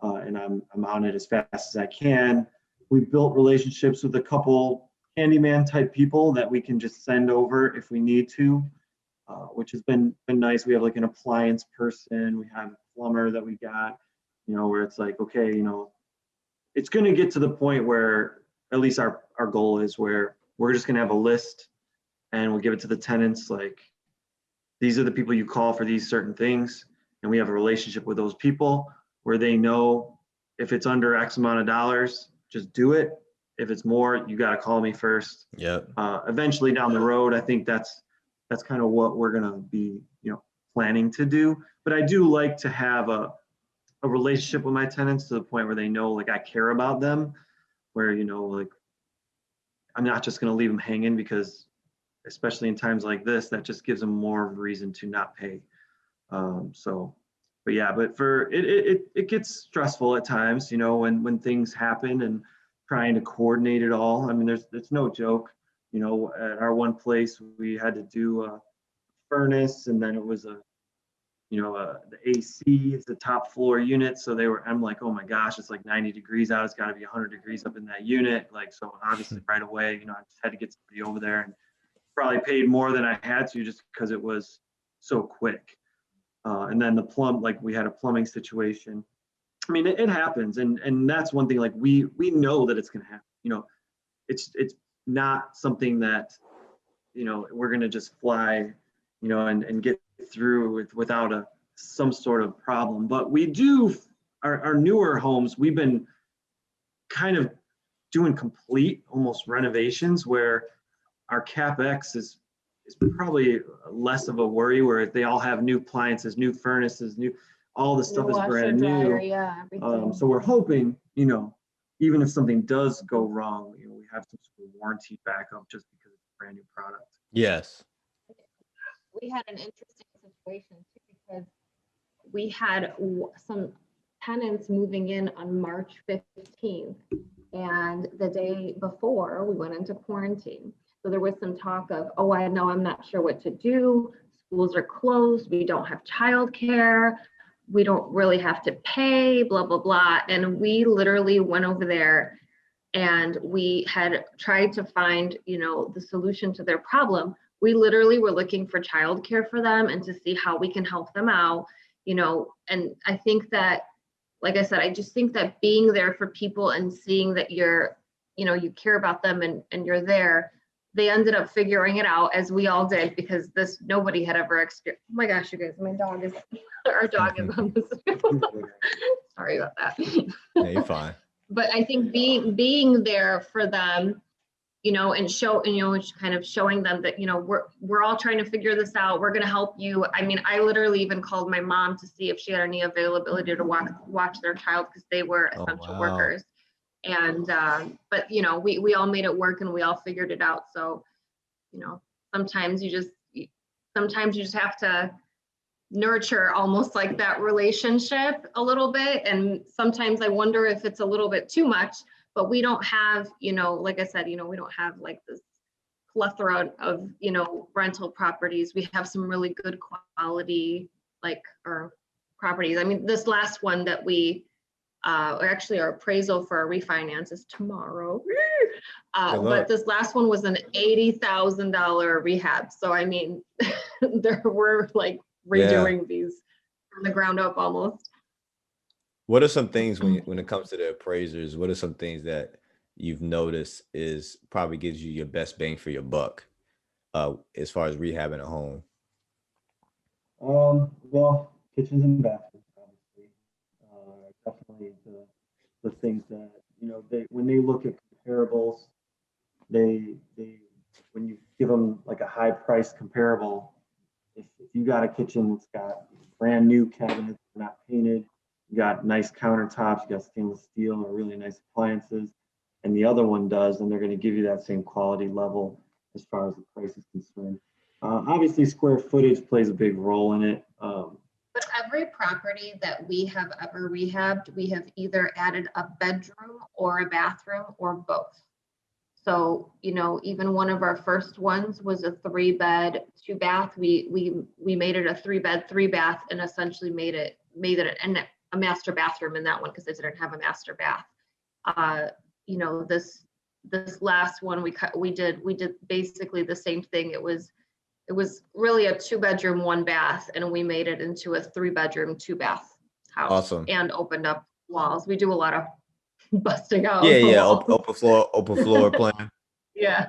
and I'm on it as fast as I can. We've built relationships with a couple handyman type people that we can just send over if we need to, which has been nice. We have like an appliance person. We have a plumber that we got, where it's like, okay, it's going to get to the point where at least our goal is where we're just going to have a list and we'll give it to the tenants. Like, these are the people you call for these certain things. And we have a relationship with those people where they know if it's under X amount of dollars, just do it. If it's more, you got to call me first. Yeah. Eventually down the road, I think that's kind of what we're going to be, planning to do. But I do like to have a relationship with my tenants to the point where they know, like, I care about them, where, like, I'm not just going to leave them hanging, because especially in times like this, that just gives them more of a reason to not pay. But for it gets stressful at times, when things happen and trying to coordinate it all. I mean, it's no joke. At our one place, we had to do a furnace, and then it was the AC, it's the top floor unit. So I'm like, oh my gosh, it's like 90 degrees out. It's got to be 100 degrees up in that unit. Like, so obviously right away, I just had to get somebody over there, and probably paid more than I had to just because it was so quick. And then we had a plumbing situation. I mean, it happens. And that's one thing, like we know that it's going to happen. It's not something that, we're going to just fly, and get through without some sort of problem. But we do, our newer homes, we've been kind of doing complete almost renovations where our CapEx is probably less of a worry, where they all have new appliances, new furnaces, all the stuff is brand new. Yeah, everything. So we're hoping, even if something does go wrong, we have some sort of warranty backup just because it's a brand new product. Yes. We had an interesting situation too, because we had some tenants moving in on March 15th, and the day before we went into quarantine. So there was some talk of, oh, I know, I'm not sure what to do. Schools are closed. We don't have childcare. We don't really have to pay, blah, blah, blah. And we literally went over there and we had tried to find, the solution to their problem. We literally were looking for childcare for them and to see how we can help them out, and I think that, like I said, I just think that being there for people and seeing that you care about them and you're there, they ended up figuring it out, as we all did, because nobody had ever experienced. Oh my gosh, you guys, our dog is on this. Sorry about that. Yeah, you're fine. But I think being there for them, you know, and kind of showing them that, you know, we're all trying to figure this out. We're going to help you. I mean, I literally even called my mom to see if she had any availability to watch their child, because they were essential workers. And, but, you know, we all made it work and we all figured it out. So, you know, sometimes you just have to nurture almost like that relationship a little bit. And sometimes I wonder if it's a little bit too much, but we don't have, you know, like I said, you know, we don't have like this plethora of, you know, rental properties. We have some really good quality, like, or properties. I mean, this last one that we, actually our appraisal for our refinance is tomorrow. But this last one was an $80,000 rehab. So, I mean, there were like redoing these from the ground up almost. What are some things when it comes to the appraisers, what are some things that you've noticed is probably gives you your best bang for your buck as far as rehabbing a home? Well, kitchens and bathrooms, obviously, definitely the things that, you know, when they look at comparables, they when you give them like a high price comparable, if you got a kitchen that's got brand new cabinets, not painted, you got nice countertops, you got stainless steel or really nice appliances, and the other one does, then they're going to give you that same quality level as far as the price is concerned. Obviously, square footage plays a big role in it. But every property that we have ever rehabbed, we have either added a bedroom or a bathroom or both. So, you know, even one of our first ones was a 3-bed, 2-bath. We made it a 3-bed, 3-bath, and essentially made it a master bathroom in that one because it didn't have a master bath. You know, this last one we did basically the same thing. It was really a 2-bedroom, 1-bath, and we made it into a 3-bedroom, 2-bath house. Awesome. And opened up walls. We do a lot of busting out. Yeah. Open floor plan. Yeah.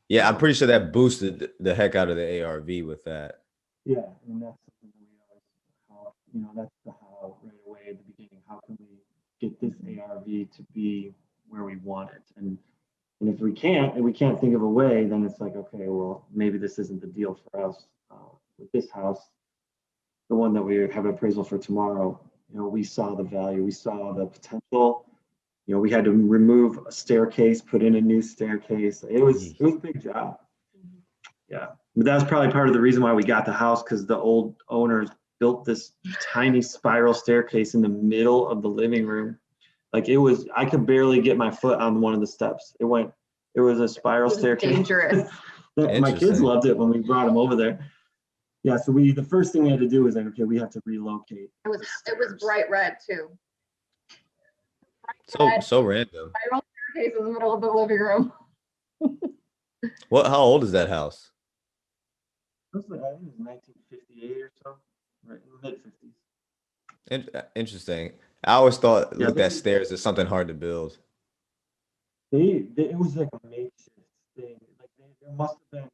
Yeah, I'm pretty sure that boosted the heck out of the ARV with that. Yeah, I mean, that's something that we always, you know, that's the how right away at the beginning. How can we get this ARV to be where we want it? And if we can't think of a way, then it's like, okay, well, maybe this isn't the deal for us. With this house, the one that we have appraisal for tomorrow, you know, we saw the value, we saw the potential. You know, we had to remove a staircase, put in a new staircase. It was a big job. Yeah, but that's probably part of the reason why we got the house, because the old owners built this tiny spiral staircase in the middle of the living room. Like I could barely get my foot on one of the steps. It was a spiral staircase. Dangerous. My kids loved it when we brought them over there. Yeah, so the first thing we had to do was like, okay, we have to relocate. It was bright red too. So random. Spiral staircase in the middle of the living room. How old is that house? I think it was 1958 or so, right in the mid-50s. Interesting. I always thought looked at stairs as something hard to build. It was like a makeshift thing. Like there must have been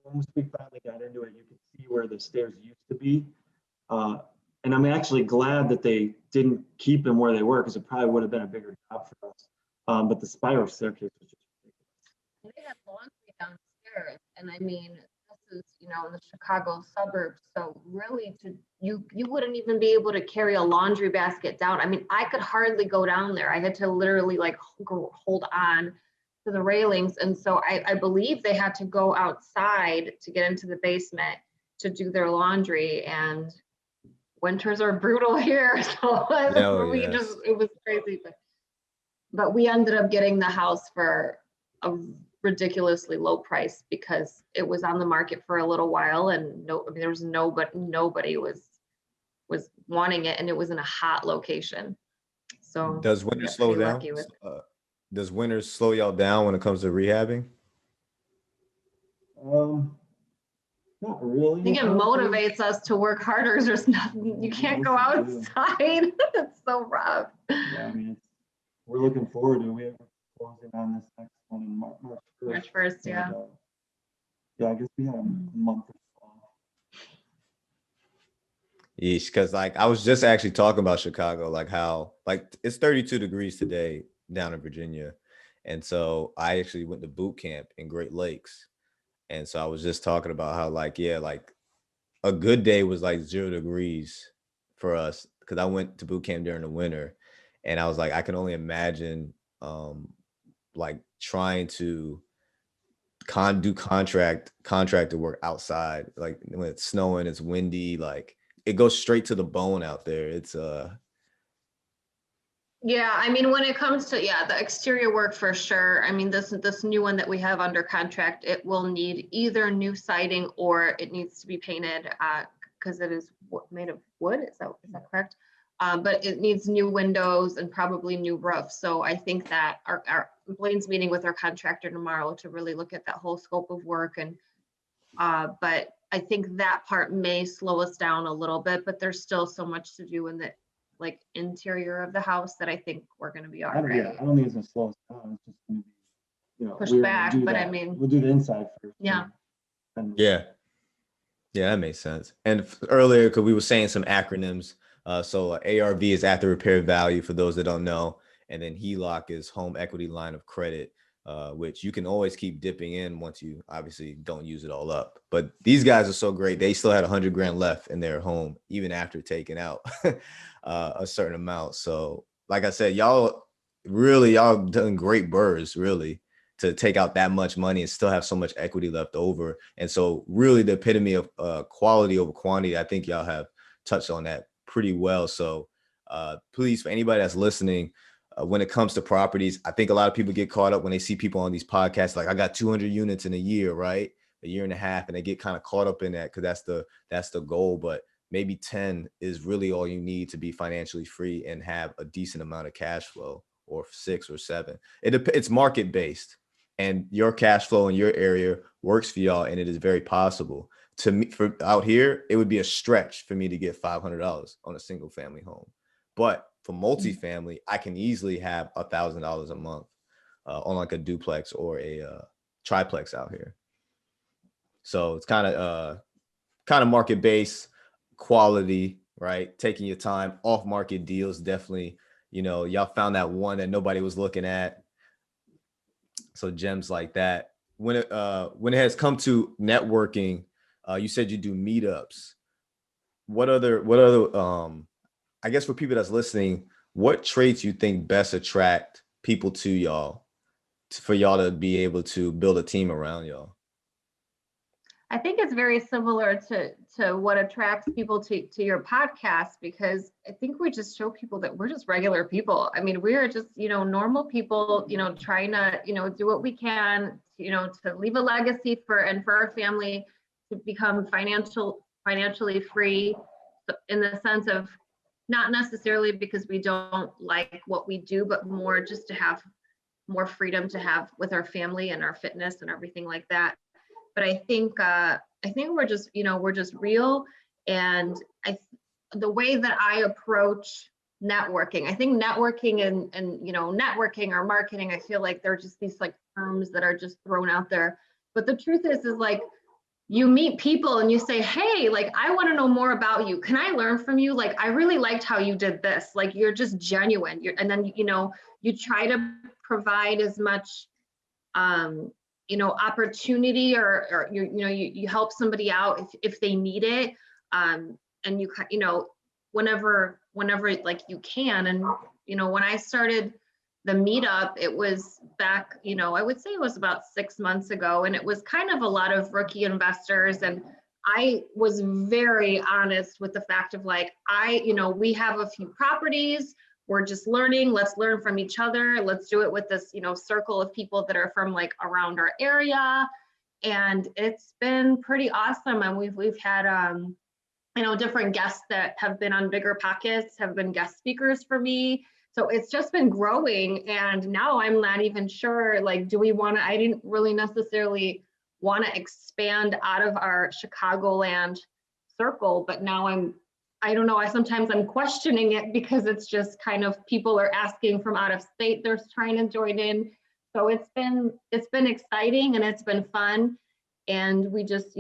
once we finally got into it, you could see where the stairs used to be. And I'm actually glad that they didn't keep them where they were, because it probably would have been a bigger job for us. But the spiral staircase was just ridiculous. They had laundry downstairs, and I mean, this is, you know, in the Chicago suburbs. So really, you wouldn't even be able to carry a laundry basket down. I mean, I could hardly go down there. I had to literally like hold on to the railings, and so I believe they had to go outside to get into the basement to do their laundry. And winters are brutal here, so it was crazy. But we ended up getting the house for a ridiculously low price because it was on the market for a little while, and there was nobody was wanting it, and it was in a hot location. So does winter slow down? Does winter slow y'all down when it comes to rehabbing? Not really. I think it motivates us to work harder. There's nothing, you can't go outside. It's so rough. Yeah, I mean, we're looking forward to it. We're closing on this next one in March 1st. March 1st, yeah. Yeah, I guess we had a month or so. Yeesh, because like I was just actually talking about Chicago, like how like it's 32 degrees today down in Virginia, And so I actually went to boot camp in Great Lakes. And so I was just talking about how like, yeah, like a good day was like 0 degrees for us because I went to boot camp during the winter, and I was like, I can only imagine like trying to do contractor work outside, like when it's snowing, it's windy, like it goes straight to the bone out there. It's Yeah, I mean, when it comes to, yeah, the exterior work for sure. I mean, this new one that we have under contract, it will need either new siding or it needs to be painted because it is made of wood. Is that correct? But it needs new windows and probably new roof. So I think that our Blaine's meeting with our contractor tomorrow to really look at that whole scope of work. And but I think that part may slow us down a little bit, but there's still so much to do in the like interior of the house that I think we're gonna be all Yeah, right. I don't think it's gonna slow us down. It's just gonna be, Push we're back, gonna do but I that. mean, We'll do the inside first. yeah. And yeah. Yeah, that makes sense. And earlier, because we were saying some acronyms. So ARV is after repair value for those that don't know. And then HELOC is home equity line of credit, which you can always keep dipping in once you obviously don't use it all up. But these guys are so great. They still had 100 grand left in their home, even after taking out a certain amount. So like I said, y'all done great BRRRRs, really, to take out that much money and still have so much equity left over. And so really the epitome of quality over quantity, I think y'all have touched on that pretty well. So please, for anybody that's listening, when it comes to properties, I think a lot of people get caught up when they see people on these podcasts, like I got 200 units in a year, right? A year and a half. And they get kind of caught up in that because that's the goal. But maybe 10 is really all you need to be financially free and have a decent amount of cash flow, or 6 or 7. It's market based. And your cash flow in your area works for y'all, and it is very possible. To me, for out here, it would be a stretch for me to get $500 on a single family home. But for multifamily, I can easily have $1,000 a month on like a duplex or a triplex out here. So it's kind of market based, quality, right? Taking your time. Off market deals, definitely. Y'all found that one that nobody was looking at. So gems like that. When it has come to networking, you said you do meetups. What other I guess for people that's listening, what traits you think best attract people to y'all, for y'all to be able to build a team around y'all? I think it's very similar to what attracts people to your podcast, because I think we just show people that we're just regular people. I mean, we are just, normal people, trying to, do what we can, to leave a legacy for our family to become financially free, in the sense of not necessarily because we don't like what we do, but more just to have more freedom to have with our family and our fitness and everything like that. But I think we're just, we're just real. And the way that I approach networking, I think networking and networking or marketing, I feel like they're just these like terms that are just thrown out there. But the truth is like, you meet people and you say, hey, like, I want to know more about you. Can I learn from you? Like, I really liked how you did this. Like, you're just genuine. And then, you try to provide as much opportunity, or you help somebody out if they need it, and whenever like you can. And when I started the meetup, it was back, I would say it was about 6 months ago, and it was kind of a lot of rookie investors. And I was very honest with the fact of like, we have a few properties, we're just learning, let's learn from each other. Let's do it with this, circle of people that are from like around our area. And it's been pretty awesome. And we've had, different guests that have been on Bigger Pockets, have been guest speakers for me. So it's just been growing. And now I'm not even sure, like, I didn't really necessarily want to expand out of our Chicagoland circle, but now I don't know, sometimes I'm questioning it, because it's just kind of, people are asking from out of state, they're trying to join in. So it's been exciting and it's been fun. And we just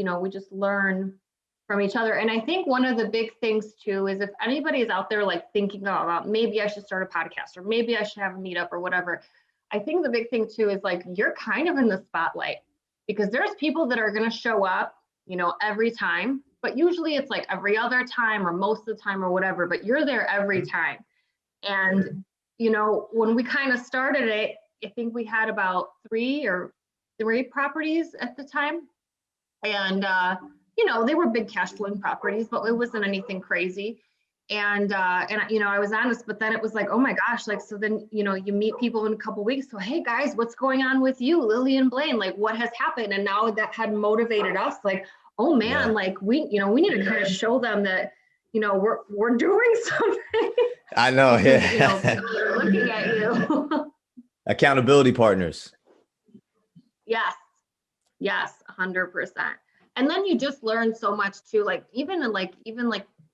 learn from each other. And I think one of the big things too is, if anybody is out there like thinking about maybe I should start a podcast, or maybe I should have a meetup or whatever, I think the big thing too is like, you're kind of in the spotlight because there's people that are going to show up, you know, every time, but usually it's like every other time or most of the time or whatever, but you're there every time. And, you know, when we kind of started it, I think we had about three properties at the time. And, you know, they were big cash flowing properties, but it wasn't anything crazy. And, you know, I was honest, but then it was like, oh my gosh, like, so then, you know, you meet people in a couple of weeks. So, hey guys, what's going on with you, Lily and Blaine? Like, what has happened? And now that had motivated us, like, oh man, like we, you know, we need to kind of show them that, you know, we're doing something. I know. Yeah. You know, people are looking at you. Accountability partners. Yes. Yes. 100%. And then you just learn so much too, like, even like,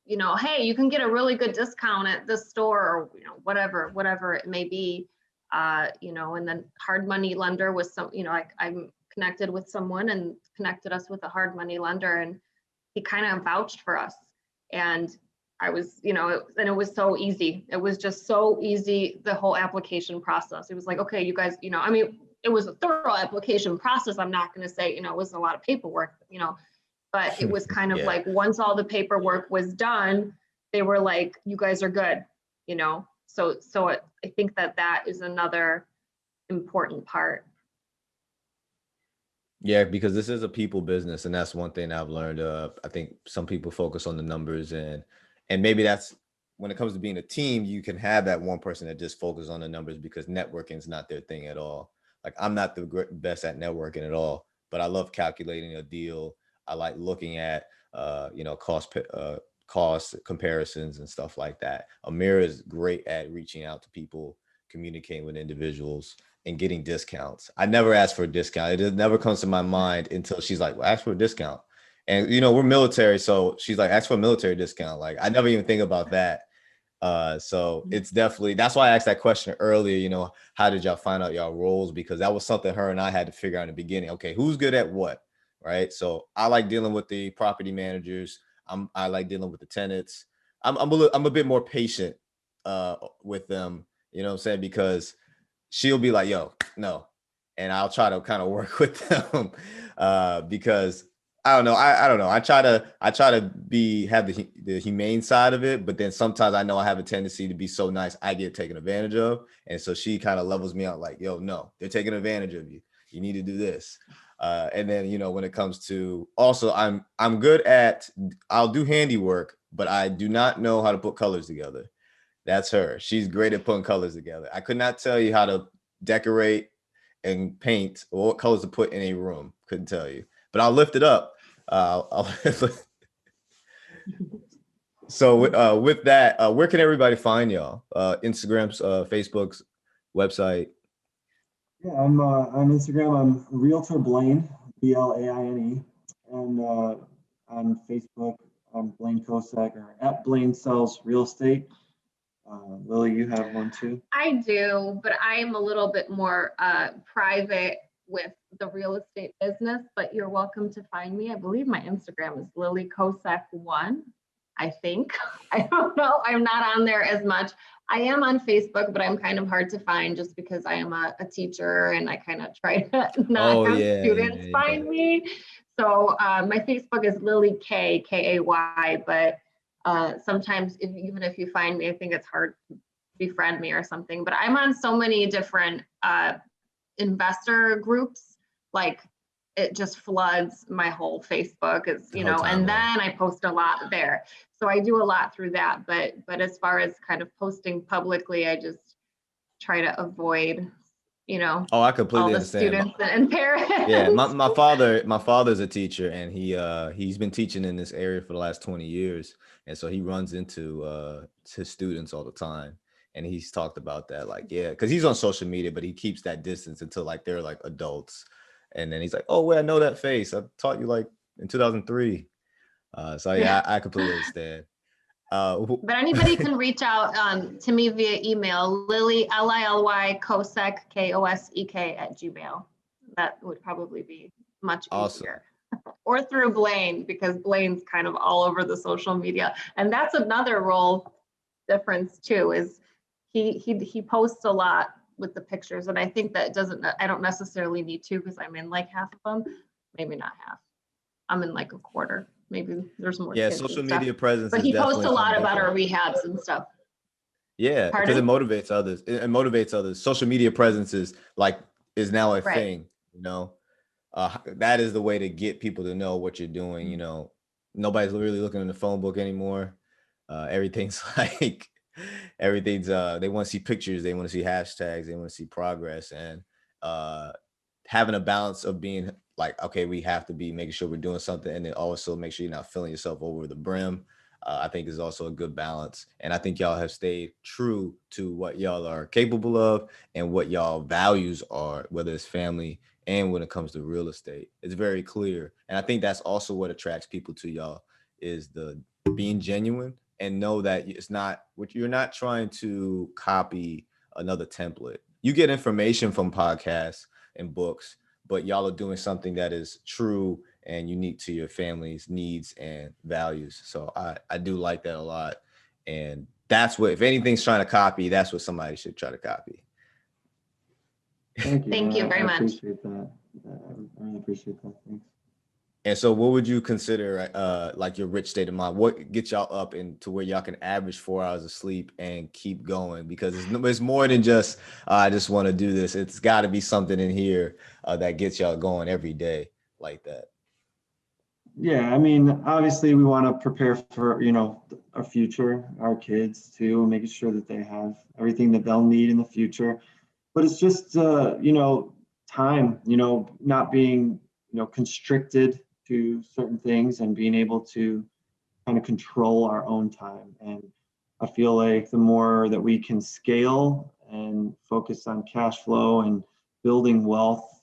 you know, hey, you can get a really good discount at this store or, you know, whatever it may be, you know, and then hard money lender was some, you know, I'm connected with someone and connected us with a hard money lender, and he kind of vouched for us. And I was, you know, and it was so easy. It was just so easy, the whole application process. It was like, okay, you guys, you know, I mean, it was a thorough application process. I'm not going to say, you know, it was a lot of paperwork, you know, but it was kind of like, once all the paperwork was done, they were like, you guys are good, you know? So I think that is another important part. Yeah, because this is a people business, and that's one thing I've learned. I think some people focus on the numbers, and maybe that's when it comes to being a team, you can have that one person that just focuses on the numbers because networking is not their thing at all. Like, I'm not the best at networking at all, but I love calculating a deal. I like looking at, you know, cost comparisons and stuff like that. Amira is great at reaching out to people, communicating with individuals, and getting discounts. I never ask for a discount. It never comes to my mind until she's like, well, ask for a discount. And, you know, we're military. So she's like, ask for a military discount. Like, I never even think about that. So it's definitely, that's why I asked that question earlier, you know, how did y'all find out y'all roles? Because that was something her and I had to figure out in the beginning. Okay, who's good at what? Right. So I like dealing with the property managers. I like dealing with the tenants. I'm a bit more patient with them, you know what I'm saying? Because she'll be like, yo, no. And I'll try to kind of work with them because I don't know. I don't know. I try to have the humane side of it, but then sometimes I know I have a tendency to be so nice, I get taken advantage of. And so she kind of levels me out like, yo, no, they're taking advantage of you. You need to do this. And then, you know, when it comes to also, I'm good at, I'll do handiwork, but I do not know how to put colors together. That's her. She's great at putting colors together. I could not tell you how to decorate and paint or what colors to put in a room. Couldn't tell you, but I'll lift it up. So with that, where can everybody find y'all? Instagrams, Facebook's, website. Yeah, I'm on Instagram. I'm Realtor Blaine, Blaine, and on Facebook, I'm Blaine Kosek, or at Blaine Sells Real Estate. Lily, you have one too? I do, but I am a little bit more private with the real estate business, but you're welcome to find me. I believe my Instagram is Lily Kosek 1, I think. I don't know. I'm not on there as much. I am on Facebook, but I'm kind of hard to find just because I am a teacher and I kind of try to not have students find me. So my Facebook is Lily Kay, but sometimes even if you find me, I think it's hard to befriend me or something. But I'm on so many different investor groups, like it just floods my whole Facebook, is, you know, and then I post a lot there. So I do a lot through that. But as far as kind of posting publicly, I just try to avoid, you know, I completely understand. Students and parents. Yeah, my father's a teacher, and he's been teaching in this area for the last 20 years, and so he runs into his students all the time, and he's talked about that, like, yeah, because he's on social media, but he keeps that distance until like they're like adults, and then he's like, oh wait, I know that face, I taught you like in 2003. So yeah, I completely understand. But anybody can reach out to me via email, Lily, Lily Kosek, Kosek @gmail. That would probably be much easier. Or through Blaine, because Blaine's kind of all over the social media. And that's another role difference too, is he posts a lot with the pictures. And I think that I don't necessarily need to, because I'm in like half of them, maybe not half. I'm in like a quarter. Maybe there's more. Yeah, kids social and stuff. media presence. But is he posts definitely a lot something about our different. rehabs and stuff. Yeah, because it Pardon? motivates others. It motivates others. Social media presence is now a Right. thing, you know. That is the way to get people to know what you're doing. You know, nobody's really looking in the phone book anymore. Everything's everything's they want to see pictures, they want to see hashtags, they want to see progress, and having a balance of being like, okay, we have to be making sure we're doing something, and then also make sure you're not filling yourself over the brim. I think is also a good balance. And I think y'all have stayed true to what y'all are capable of and what y'all values are, whether it's family and when it comes to real estate. It's very clear. And I think that's also what attracts people to y'all, is the being genuine, and know that it's not what you're not trying to copy another template. You get information from podcasts and books, but y'all are doing something that is true and unique to your family's needs and values. So I do like that a lot. And that's what, if anything's trying to copy, that's what somebody should try to copy. Thank you. Thank you very much. I appreciate that. I really appreciate that. Thanks. And so what would you consider like your rich state of mind? What gets y'all up into where y'all can average 4 hours of sleep and keep going? Because it's more than just, I just want to do this. It's got to be something in here that gets y'all going every day like that. Yeah, I mean, obviously we want to prepare for, our future, our kids too, making sure that they have everything that they'll need in the future. But it's just, time, not being, constricted to certain things, and being able to kind of control our own time. And I feel like the more that we can scale and focus on cash flow and building wealth,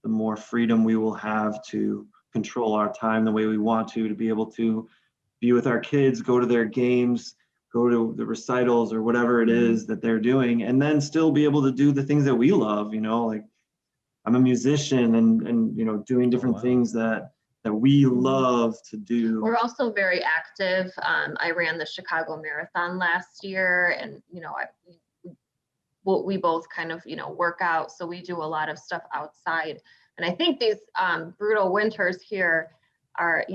the more freedom we will have to control our time the way we want to be able to be with our kids, go to their games, go to the recitals or whatever it is that they're doing, and then still be able to do the things that we love. Like I'm a musician, and doing different things that we love to do. We're also very active. I ran the Chicago Marathon last year, and we both kind of work out, so we do a lot of stuff outside. And I think these brutal winters here are,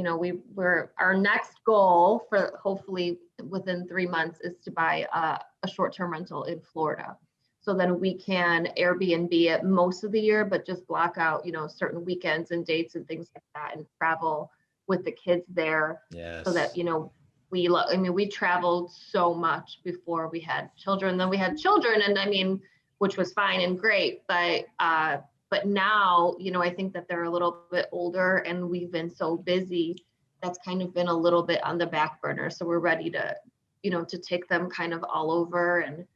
our next goal for hopefully within 3 months is to buy a short-term rental in Florida. So then we can Airbnb it most of the year, but just block out, certain weekends and dates and things like that, and travel with the kids there. Yes. So that, we traveled so much before we had children. Then we had children, and which was fine and great, but now, I think that they're a little bit older, and we've been so busy, that's kind of been a little bit on the back burner. So we're ready to, to take them kind of all over and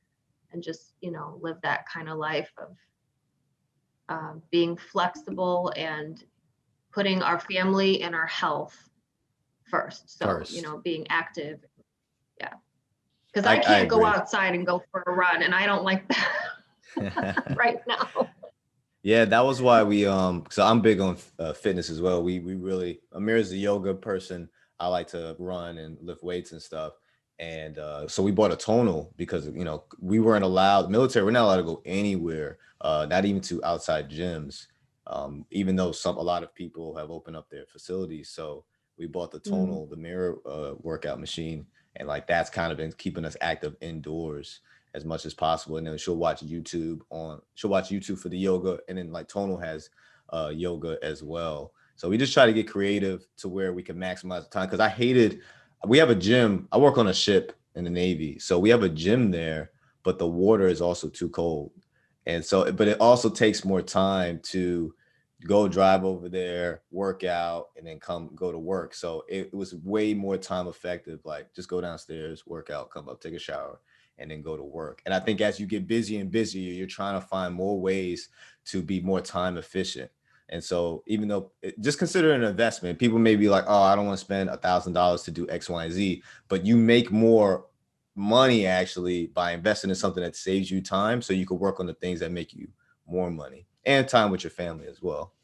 just, live that kind of life of being flexible and putting our family and our health first. So, being active. Yeah. Because I can't go outside and go for a run, and I don't like that right now. Yeah, that was why we so I'm big on fitness as well. We really, Amir's a yoga person. I like to run and lift weights and stuff. And so we bought a tonal because we weren't allowed, military, we're not allowed to go anywhere, not even to outside gyms, even though a lot of people have opened up their facilities. So we bought the tonal, the mirror workout machine, and that's kind of been keeping us active indoors as much as possible. And then she'll watch YouTube for the yoga, and then tonal has yoga as well. So we just try to get creative to where we can maximize the time, because we have a gym. I work on a ship in the Navy, so we have a gym there, but the water is also too cold. And so, but it also takes more time to go drive over there, work out, and then go to work. So it was way more time effective. Just go downstairs, work out, come up, take a shower, and then go to work. And I think as you get busier and busier, you're trying to find more ways to be more time efficient. And so even though just consider an investment, people may be like, oh, I don't want to spend $1,000 to do X, Y, and Z, but you make more money actually by investing in something that saves you time, so you can work on the things that make you more money and time with your family as well.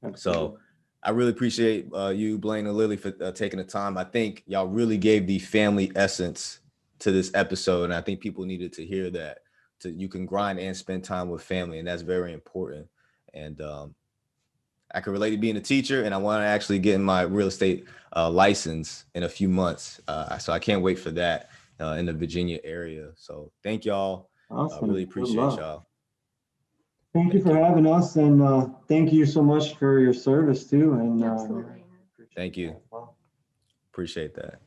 Absolutely. So I really appreciate you, Blaine and Lily, for taking the time. I think y'all really gave the family essence to this episode, and I think people needed to hear that. you can grind and spend time with family, and that's very important. And I can relate to being a teacher, and I want to actually get my real estate license in a few months. So I can't wait for that in the Virginia area. So thank y'all. Awesome. Really Good appreciate luck. y'all. Thank you for having us, and thank you so much for your service too. And Absolutely. Thank you. Appreciate that.